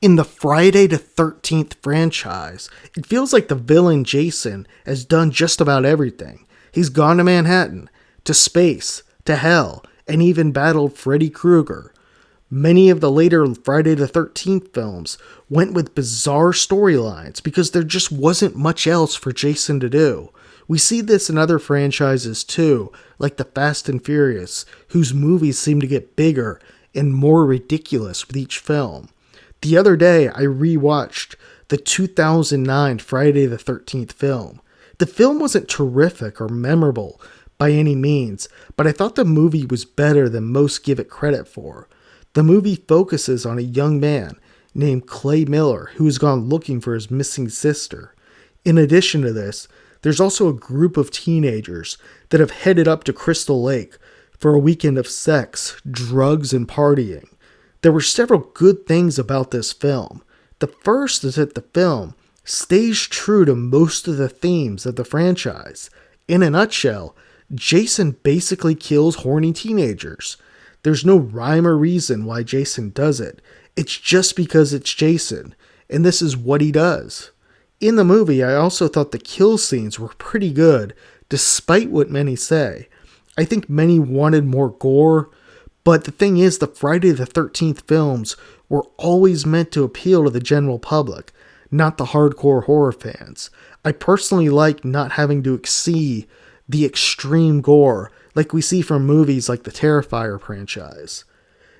In the Friday the 13th franchise, it feels like the villain Jason has done just about everything. He's gone to Manhattan, to space, to hell, and even battled Freddy Krueger. Many of the later Friday the 13th films went with bizarre storylines because there just wasn't much else for Jason to do. We see this in other franchises too, like the Fast and Furious, whose movies seem to get bigger and more ridiculous with each film. The other day, I rewatched the 2009 Friday the 13th film. The film wasn't terrific or memorable by any means, but I thought the movie was better than most give it credit for. The movie focuses on a young man named Clay Miller who has gone looking for his missing sister. In addition to this, there's also a group of teenagers that have headed up to Crystal Lake for a weekend of sex, drugs, and partying. There were several good things about this film. The first is that the film stays true to most of the themes of the franchise. In a nutshell, Jason basically kills horny teenagers. There's no rhyme or reason why Jason does it. It's just because it's Jason, and this is what he does. In the movie, I also thought the kill scenes were pretty good, despite what many say. I think many wanted more gore, but the thing is, the Friday the 13th films were always meant to appeal to the general public, not the hardcore horror fans. I personally like not having to see the extreme gore like we see from movies like the Terrifier franchise.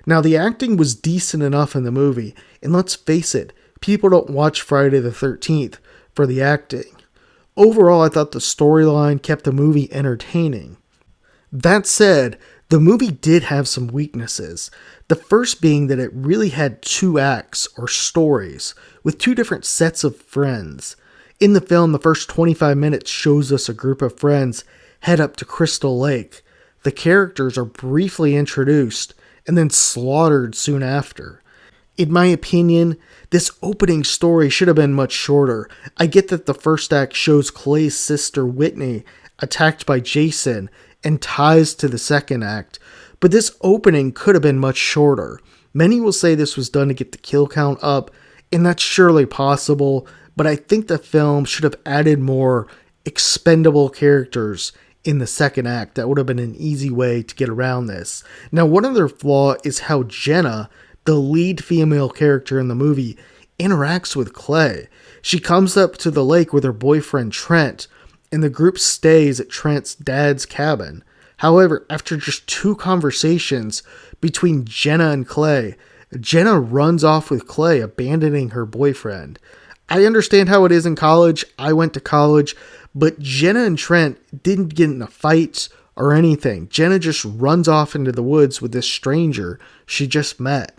Now, the acting was decent enough in the movie, and let's face it, people don't watch Friday the 13th for the acting. Overall, I thought the storyline kept the movie entertaining. That said, the movie did have some weaknesses. The first being that it really had two acts or stories with two different sets of friends. In the film, the first 25 minutes shows us a group of friends head up to Crystal Lake. The characters are briefly introduced and then slaughtered soon after. In my opinion, this opening story should have been much shorter. I get that the first act shows Clay's sister Whitney attacked by Jason and ties to the second act, but this opening could have been much shorter. Many will say this was done to get the kill count up, and that's surely possible, but I think the film should have added more expendable characters in the second act. That would have been an easy way to get around this. Now, one other flaw is how Jenna, the lead female character in the movie, interacts with Clay. She comes up to the lake with her boyfriend Trent, and the group stays at Trent's dad's cabin. However, after just two conversations between Jenna and Clay, Jenna runs off with Clay, abandoning her boyfriend. I understand how it is in college. I went to college, but Jenna and Trent didn't get in a fight or anything. Jenna just runs off into the woods with this stranger she just met.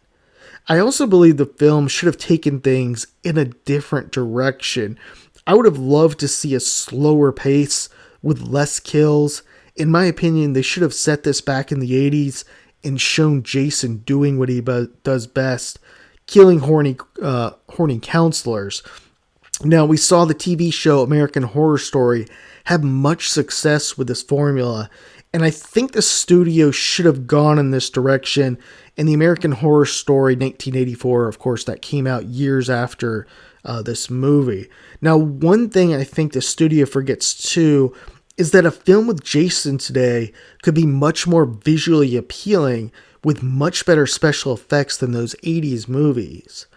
I also believe the film should have taken things in a different direction. I would have loved to see a slower pace with less kills. In my opinion, they should have set this back in the 80s and shown Jason doing what he does best, killing horny counselors. Now, we saw the TV show American Horror Story have much success with this formula, and I think the studio should have gone in this direction. And the American Horror Story 1984, of course, that came out years after this movie. Now, one thing I think the studio forgets too is that a film with Jason today could be much more visually appealing with much better special effects than those 80s movies.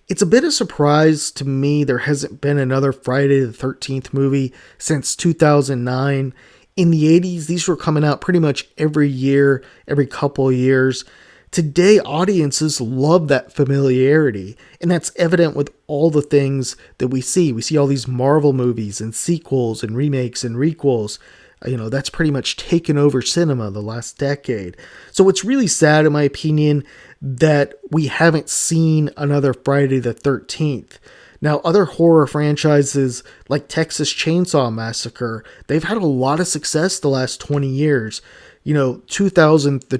It's a bit of a surprise to me there hasn't been another Friday the 13th movie since 2009. In the 80s, these were coming out pretty much every year, every couple of years. Today, audiences love that familiarity, and that's evident with all the things that we see. We see all these Marvel movies and sequels and remakes and requels. That's pretty much taken over cinema the last decade. So it's really sad, in my opinion, that we haven't seen another Friday the 13th. Now, other horror franchises like Texas Chainsaw Massacre, they've had a lot of success the last 20 years. The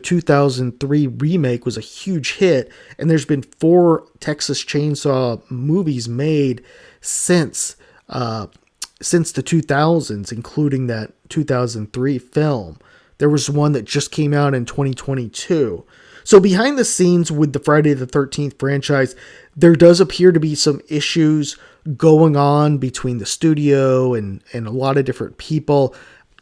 2003 remake was a huge hit, and there's been 4 Texas Chainsaw movies made since the 2000s, including that 2003 film. There was one that just came out in 2022. So behind the scenes with the Friday the 13th franchise, there does appear to be some issues going on between the studio and a lot of different people.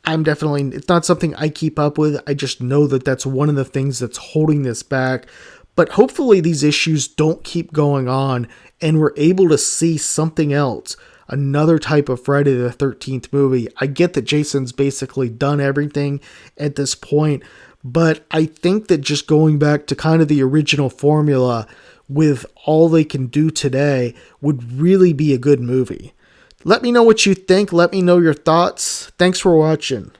It's not something I keep up with. I just know that that's one of the things that's holding this back. But hopefully these issues don't keep going on and we're able to see something else, another type of Friday the 13th movie. I get that Jason's basically done everything at this point, but I think that just going back to kind of the original formula with all they can do today would really be a good movie. Let me know what you think. Let me know your thoughts. Thanks for watching.